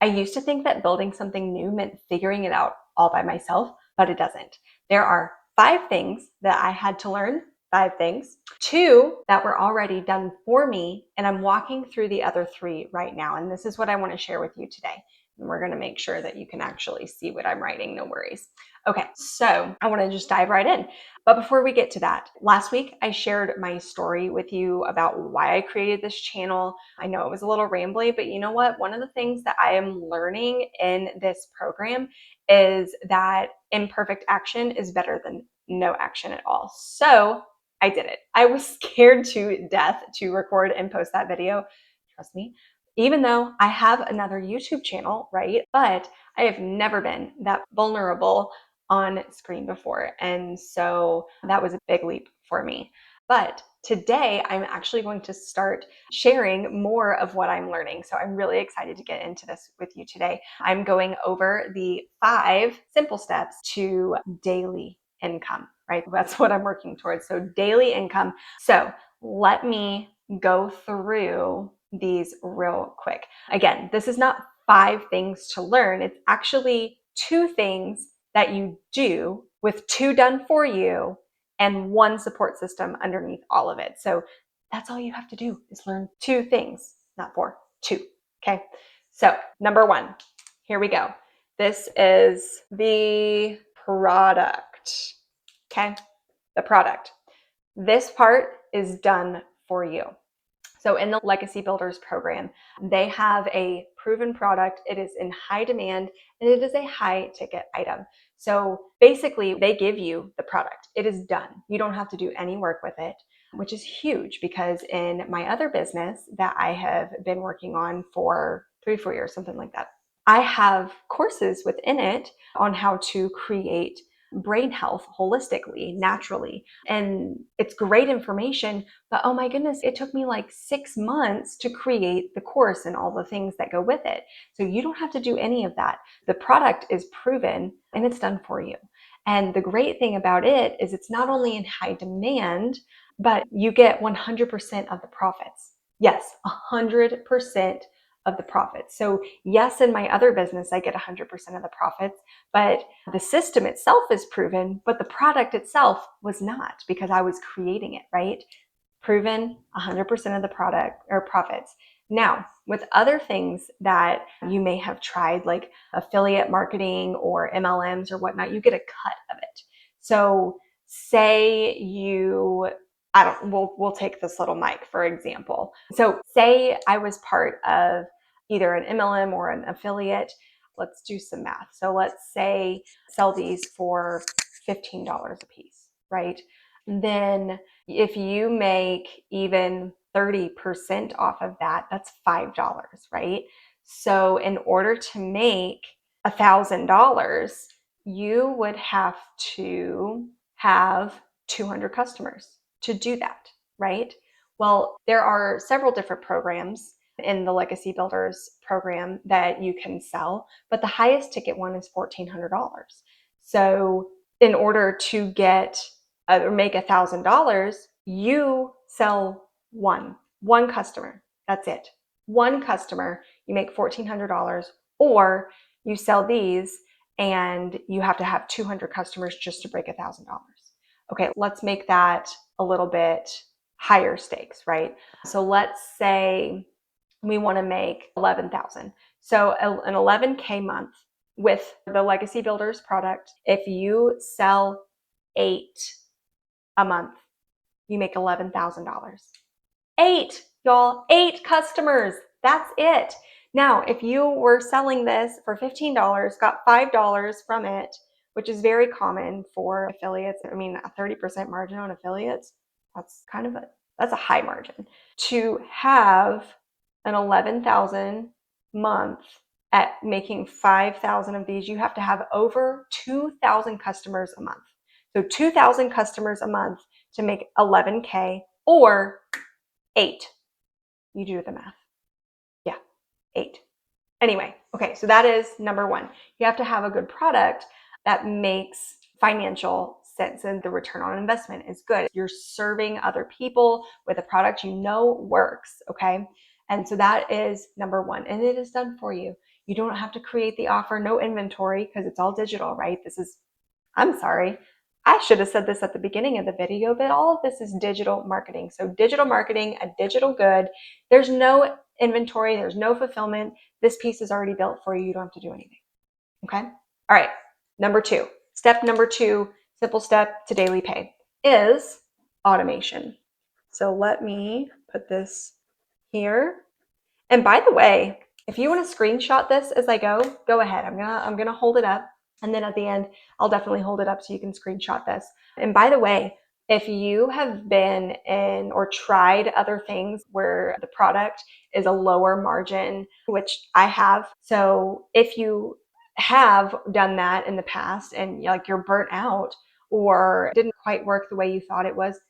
I used to think that building something new meant figuring it out all by myself, but it doesn't. There are 5 things that I had to learn, 5 things, 2 that were already done for me, and I'm walking through the other 3 right now. And this is what I want to share with you today. And we're going to make sure that you can actually see what I'm writing, no worries. Okay, so I want to just dive right in. But before we get to that, last week I shared my story with you about why I created this channel. I know it was a little rambly, but you know what? One of the things that I am learning in this program is that imperfect action is better than no action at all. So I did it. I was scared to death to record and post that video. Trust me. Even though I have another YouTube channel, right? But I have never been that vulnerable on screen before. And so that was a big leap for me. But today I'm actually going to start sharing more of what I'm learning. So I'm really excited to get into this with you today. I'm going over the 5 simple steps to daily income, right? That's what I'm working towards. So daily income. So let me go through these real quick. Again, this is not 5 things to learn. It's actually 2 things that you do with 2 done for you and 1 support system underneath all of it. So that's all you have to do is learn 2 things, not 4, 2. Okay. So number 1, here we go. This is the product. Okay. The product. This part is done for you. So in the Legacy Builders program, they have a proven product. It is in high demand and it is a high ticket item. So basically they give you the product. It is done. You don't have to do any work with it, which is huge because in my other business that I have been working on for 3-4 years, something like that, I have courses within it on how to create brain health holistically, naturally. And it's great information, but oh my goodness, it took me like 6 months to create the course and all the things that go with it. So you don't have to do any of that. The product is proven and it's done for you. And the great thing about it is it's not only in high demand, but you get 100% of the profits. Yes, 100% of the profits. So yes, in my other business, I get 100% of the profits, but the system itself is proven, but the product itself was not because I was creating it, right? Proven 100% of the product or profits. Now, with other things that you may have tried, like affiliate marketing or MLMs or whatnot, you get a cut of it. So say you, we'll take this little mic, for example. So say I was part of either an MLM or an affiliate. Let's do some math. So let's say sell these for $15 a piece, right? Then if you make even 30% off of that, that's $5, right? So in order to make $1,000, you would have to have 200 customers to do that, right? Well, there are several different programs in the Legacy Builders program that you can sell, but the highest ticket one is $1,400. So in order to get or make $1,000, you sell one customer. That's it. One customer, you make $1,400, or you sell these and you have to have 200 customers just to break $1,000. Okay, let's make that a little bit higher stakes, right? So let's say we want to make 11,000. So an 11K month with the Legacy Builders product, if you sell 8 a month, you make $11,000. 8, y'all, 8 customers. That's it. Now, if you were selling this for $15, got $5 from it, which is very common for affiliates. I mean, a 30% margin on affiliates, that's a high margin. To have an 11,000 month at making 5,000 of these, you have to have over 2,000 customers a month. So 2,000 customers a month to make 11K or 8. You do the math. Yeah, 8. Anyway, okay, so that is number 1. You have to have a good product that makes financial sense and the return on investment is good. You're serving other people with a product you know works, okay? And so that is number one, and it is done for you. You don't have to create the offer, no inventory, because it's all digital, right? I'm sorry, I should have said this at the beginning of the video, but all of this is digital marketing. So digital marketing, a digital good. There's no inventory, there's no fulfillment. This piece is already built for you. You don't have to do anything. Okay? All right. Step number two, simple step to daily pay is automation. So let me put this here. And by the way, if you want to screenshot this as I go ahead. I'm gonna hold it up, and then at the end, I'll definitely hold it up so you can screenshot this. And by the way, if you have been in or tried other things where the product is a lower margin, which I have, so if you have done that in the past and like you're burnt out or didn't quite work the way you thought it was,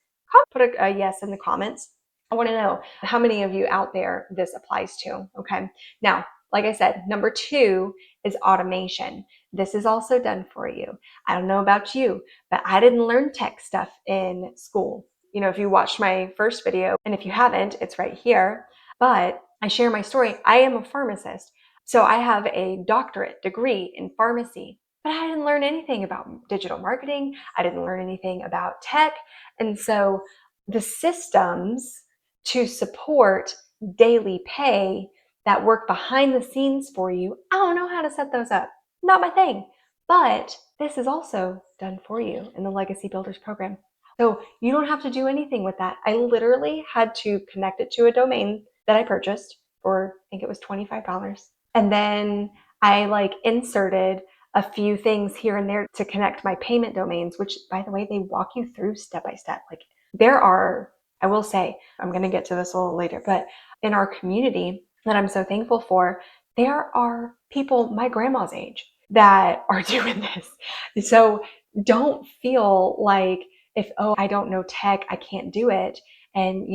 put a yes in the comments. I want to know how many of you out there this applies to. Okay. Now, like I said, number two is automation. This is also done for you. I don't know about you, but I didn't learn tech stuff in school. You know, if you watched my first video, and if you haven't, it's right here, but I share my story. I am a pharmacist. So I have a doctorate degree in pharmacy, but I didn't learn anything about digital marketing. I didn't learn anything about tech. And so the systems to support daily pay that work behind the scenes for you, I don't know how to set those up. Not my thing. But this is also done for you in the Legacy Builders program. So you don't have to do anything with that. I literally had to connect it to a domain that I purchased for, I think it was $25. And then I inserted a few things here and there to connect my payment domains, which by the way, they walk you through step by step. Like there are, I will say, I'm going to get to this a little later, but in our community that I'm so thankful for, there are people my grandma's age that are doing this. So don't feel like if, oh, I don't know tech, I can't do it. And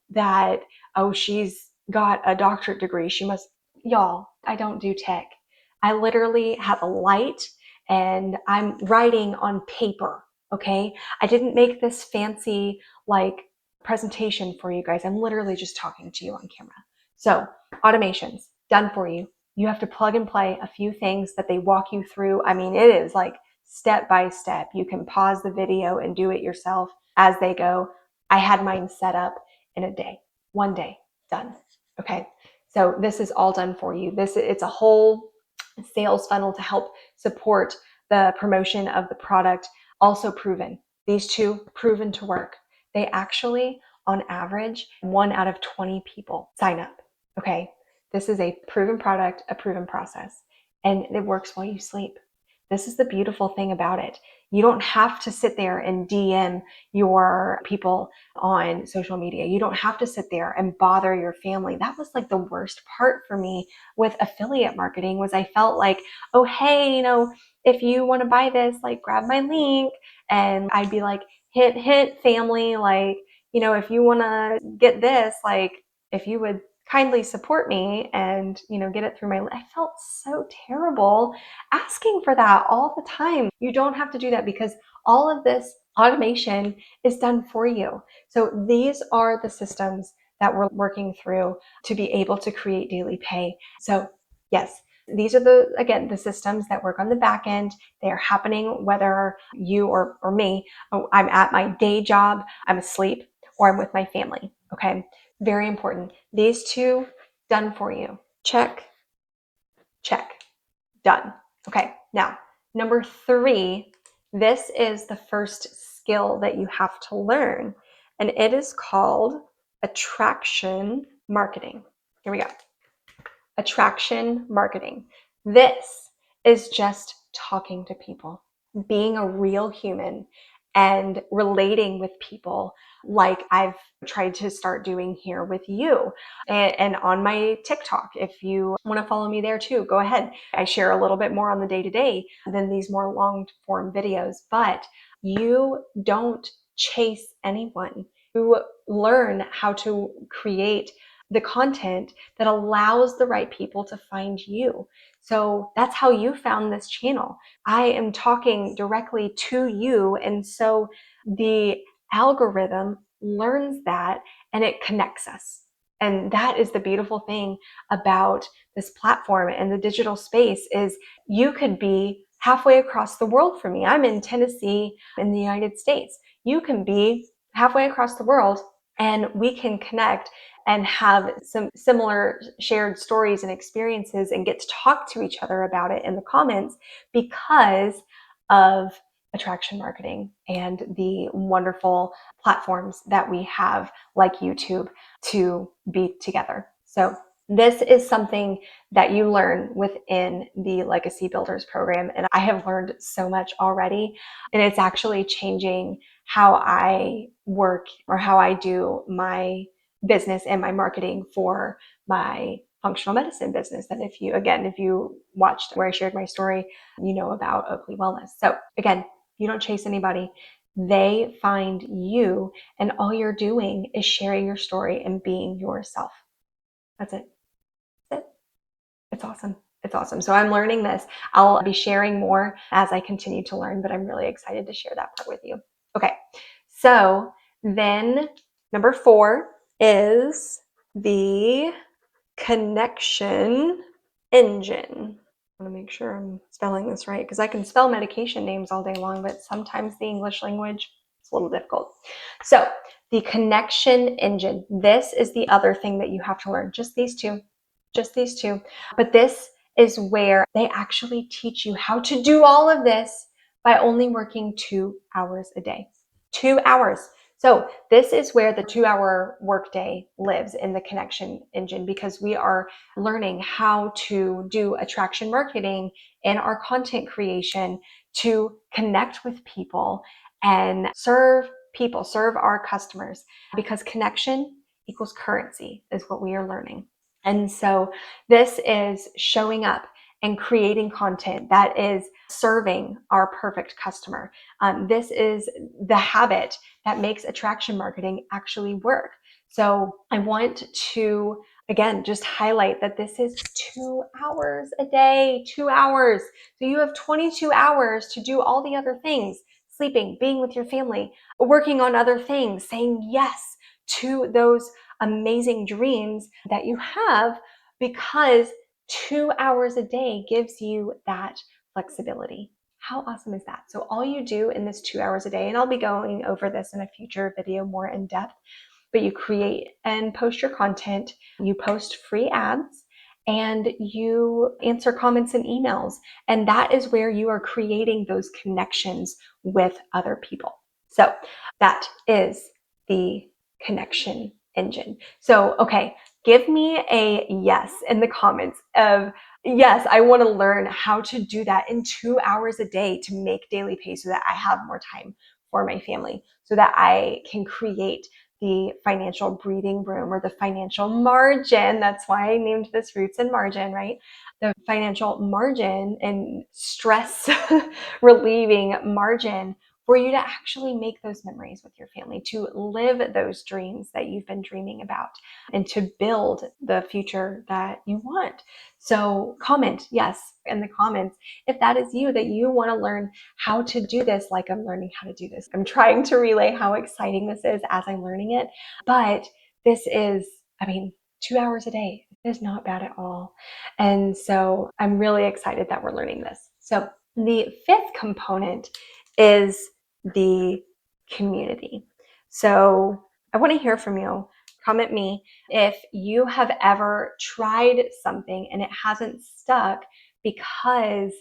that, oh, she's got a doctorate degree, she must, y'all, I don't do tech. I literally have a light and I'm writing on paper. Okay. I didn't make this fancy presentation for you guys. I'm literally just talking to you on camera. So automations done for you. You have to plug and play a few things that they walk you through. I mean, it is like step by step. You can pause the video and do it yourself as they go. I had mine set up in a day, one day, done. Okay. So this is all done for you. It's a whole sales funnel to help support the promotion of the product. Also proven. These two proven to work. They actually, on average, 1 out of 20 people sign up. Okay. This is a proven product, a proven process, and it works while you sleep. This is the beautiful thing about it. You don't have to sit there and DM your people on social media. You don't have to sit there and bother your family. That was like the worst part for me with affiliate marketing was I felt like, oh, hey, if you want to buy this, grab my link. And I'd be like, hit family, if you want to get this, if you would kindly support me and get it through I felt so terrible asking for that all the time. You don't have to do that because all of this automation is done for you. So these are the systems that we're working through to be able to create daily pay. So yes, these are the systems that work on the back end. They are happening whether you or me, I'm at my day job, I'm asleep, or I'm with my family. Okay. Very important. These two done for you. Check, check, done. Okay. Now, number 3, this is the first skill that you have to learn, and it is called attraction marketing. Here we go. Attraction marketing. This is just talking to people, being a real human and relating with people like I've tried to start doing here with you and on my TikTok. If you want to follow me there too, go ahead. I share a little bit more on the day-to-day than these more long form videos, but you don't chase anyone. You learn how to create the content that allows the right people to find you. So that's how you found this channel. I am talking directly to you. And so the algorithm learns that and it connects us. And that is the beautiful thing about this platform and the digital space is you could be halfway across the world from me. I'm in Tennessee in the United States. You can be halfway across the world and we can connect and have some similar shared stories and experiences and get to talk to each other about it in the comments because of attraction marketing and the wonderful platforms that we have like YouTube to be together. So this is something that you learn within the Legacy Builders program. And I have learned so much already. And it's actually changing how I work or how I do my business and my marketing for my functional medicine business. And if you watched where I shared my story, you know about Oakley Wellness. So again, you don't chase anybody. They find you, and all you're doing is sharing your story and being yourself. That's it. That's it. It's awesome. It's awesome. So I'm learning this. I'll be sharing more as I continue to learn, but I'm really excited to share that part with you. Okay. So then number 4 is the connection engine. I want to make sure I'm spelling this right because I can spell medication names all day long, but sometimes the English language is a little difficult. So the connection engine, this is the other thing that you have to learn. Just these two. But this is where they actually teach you how to do all of this by only working 2 hours a day. 2 hours. So this is where the 2-hour workday lives in the connection engine because we are learning how to do attraction marketing and our content creation to connect with people and serve our customers because connection equals currency is what we are learning. And so this is showing up and creating content that is serving our perfect customer. This is the habit that makes attraction marketing actually work. So I want to, again, just highlight that this is 2 hours a day, 2 hours. So you have 22 hours to do all the other things, sleeping, being with your family, working on other things, saying yes to those amazing dreams that you have because 2 hours a day gives you that flexibility. How awesome is that? So all you do in this 2 hours a day, and I'll be going over this in a future video more in depth, but you create and post your content, you post free ads, and you answer comments and emails. And that is where you are creating those connections with other people. So that is the connection engine. So, okay, give me a yes in the comments of yes, I want to learn how to do that in 2 hours a day to make daily pay so that I have more time for my family, so that I can create the financial breathing room or the financial margin. That's why I named this Roots and Margin, right? The financial margin and stress relieving margin for you to actually make those memories with your family, to live those dreams that you've been dreaming about, and to build the future that you want. So comment yes in the comments if that is you, that you want to learn how to do this like I'm learning how to do this. I'm trying to relay how exciting this is as I'm learning it, but this is, 2 hours a day is not bad at all. And so I'm really excited that we're learning this. So the 5th component is the community. So I want to hear from you. Comment me if you have ever tried something and it hasn't stuck because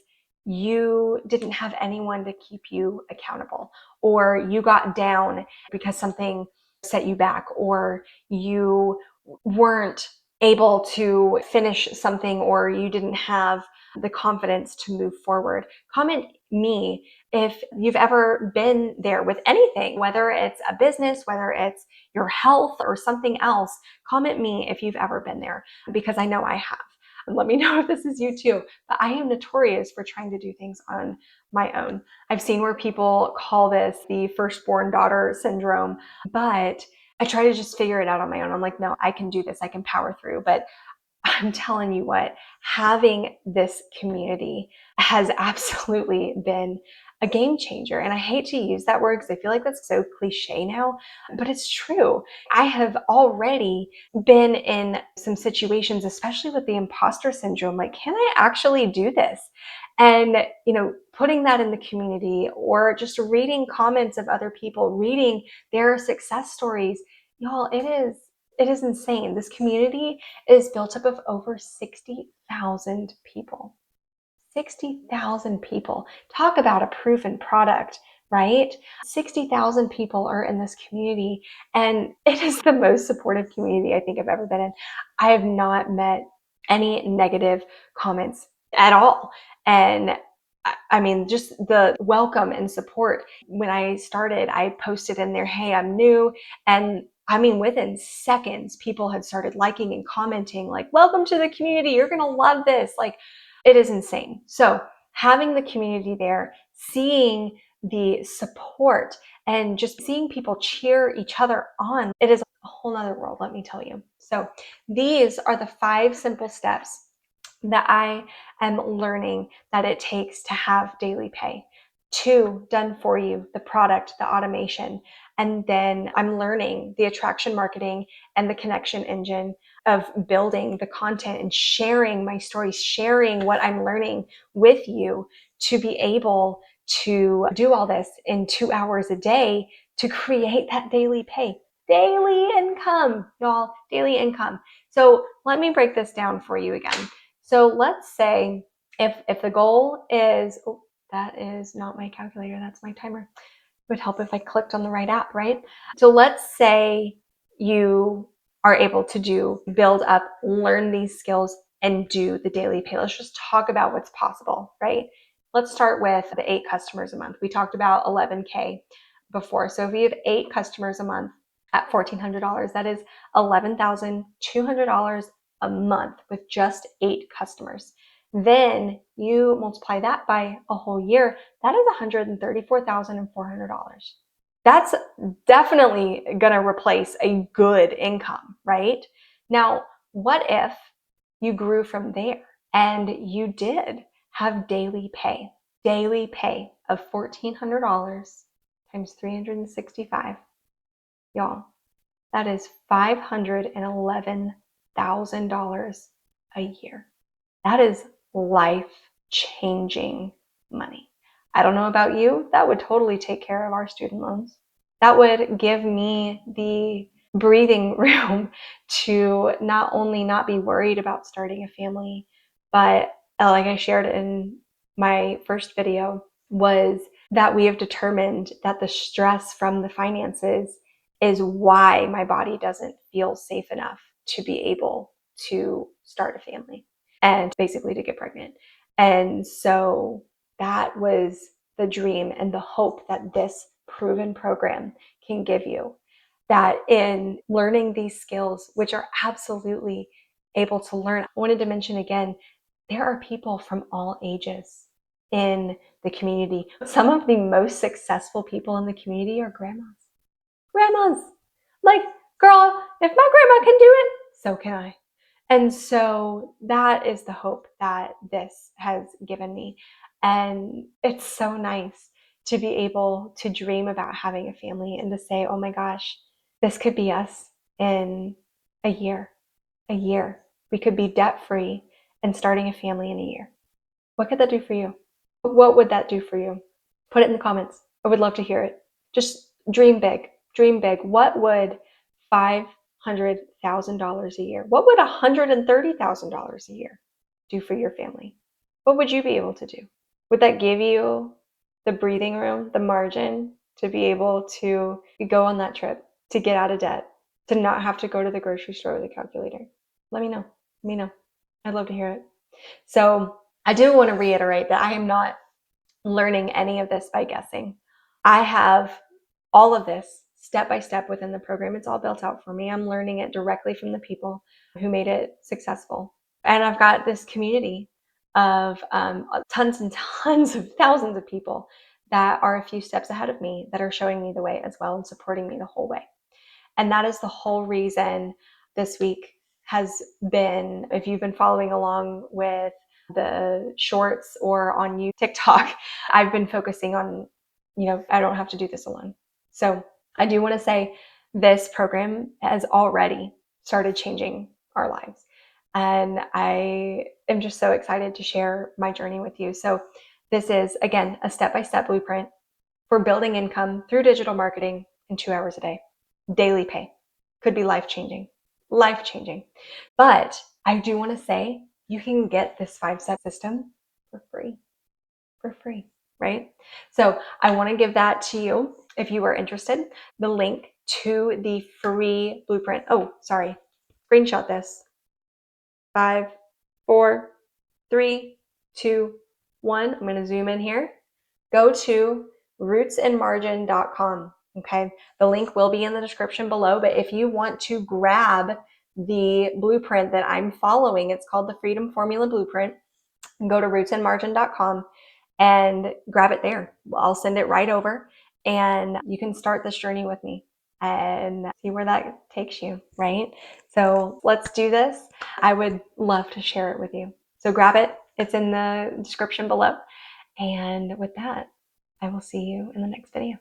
you didn't have anyone to keep you accountable, or you got down because something set you back, or you weren't able to finish something, or you didn't have the confidence to move forward. Comment me if you've ever been there with anything, whether it's a business, whether it's your health or something else. Comment me if you've ever been there, because I know I have. And let me know if this is you too. But I am notorious for trying to do things on my own. I've seen where people call this the firstborn daughter syndrome, but I try to just figure it out on my own. I'm like, no, I can do this. I can power through. But I'm telling you what, having this community has absolutely been a game changer. And I hate to use that word because I feel like that's so cliche now, but it's true. I have already been in some situations, especially with the imposter syndrome, like, can I actually do this? And, putting that in the community or just reading comments of other people, reading their success stories, y'all, it is insane. This community is built up of over 60,000 people. 60,000 people. Talk about a proven product, right? 60,000 people are in this community, and it is the most supportive community I think I've ever been in. I have not met any negative comments at all. And I mean, just the welcome and support. When I started, I posted in there, hey, I'm new. And I mean, within seconds, people had started liking and commenting, like, welcome to the community. You're going to love this. Like, it is insane. So having the community there, seeing the support, and just seeing people cheer each other on, it is a whole nother world, let me tell you. So these are the 5 simple steps that I am learning that it takes to have daily pay. 2, done for you, the product, the automation. And then I'm learning the attraction marketing and the connection engine of building the content and sharing my stories, sharing what I'm learning with you to be able to do all this in 2 hours a day to create that daily pay. Daily income, y'all, daily income. So let me break this down for you again. So let's say if the goal is, oh, that is not my calculator, that's my timer. It would help if I clicked on the right app, right? So let's say you are able to build up, learn these skills, and do the daily pay. Let's just talk about what's possible, right? Let's start with the 8 customers a month. We talked about 11K before. So if you have 8 customers a month at $1,400, that is $11,200 a month with just 8 customers. Then you multiply that by a whole year, that is $134,400. That's definitely going to replace a good income, right? Now, what if you grew from there and you did have daily pay of $1,400 times 365? Y'all, that is $511,000 a year. That is life-changing money. I don't know about you, that would totally take care of our student loans. That would give me the breathing room to not only not be worried about starting a family, but like I shared in my first video, was that we have determined that the stress from the finances is why my body doesn't feel safe enough to be able to start a family and basically to get pregnant. And so that was the dream and the hope that this proven program can give you. That in learning these skills, which are absolutely able to learn, I wanted to mention again, there are people from all ages in the community. Some of the most successful people in the community are grandmas. Grandmas! Like, girl, if my grandma can do it, so can I. And so that is the hope that this has given me. And it's so nice to be able to dream about having a family and to say, oh my gosh, this could be us in a year. A year. We could be debt free and starting a family in a year. What could that do for you? What would that do for you? Put it in the comments. I would love to hear it. Just dream big. Dream big. What would $500,000 a year? What would $130,000 a year do for your family? What would you be able to do? Would that give you the breathing room, the margin to be able to go on that trip, to get out of debt, to not have to go to the grocery store with a calculator? Let me know. Let me know. I'd love to hear it. So I do want to reiterate that I am not learning any of this by guessing. I have all of this step by step within the program. It's all built out for me. I'm learning it directly from the people who made it successful. And I've got this community of tons and tons of thousands of people that are a few steps ahead of me that are showing me the way as well and supporting me the whole way. And that is the whole reason this week has been, if you've been following along with the shorts or on TikTok, I've been focusing on, I don't have to do this alone. So I do want to say this program has already started changing our lives. And I am just so excited to share my journey with you. So this is, again, a step-by-step blueprint for building income through digital marketing in 2 hours a day. Daily pay. Could be life-changing. Life-changing. But I do want to say you can get this 5-step system for free. For free, right? So I want to give that to you if you are interested. The link to the free blueprint. Oh, sorry. Screenshot this. 5, 4, 3, 2, 1. I'm going to zoom in here. Go to rootsandmargin.com. Okay. The link will be in the description below, but if you want to grab the blueprint that I'm following, it's called the Freedom Formula Blueprint. Go to rootsandmargin.com and grab it there. I'll send it right over and you can start this journey with me and see where that takes you, right? So let's do this. I would love to share it with you. So grab it. It's in the description below. And with that, I will see you in the next video.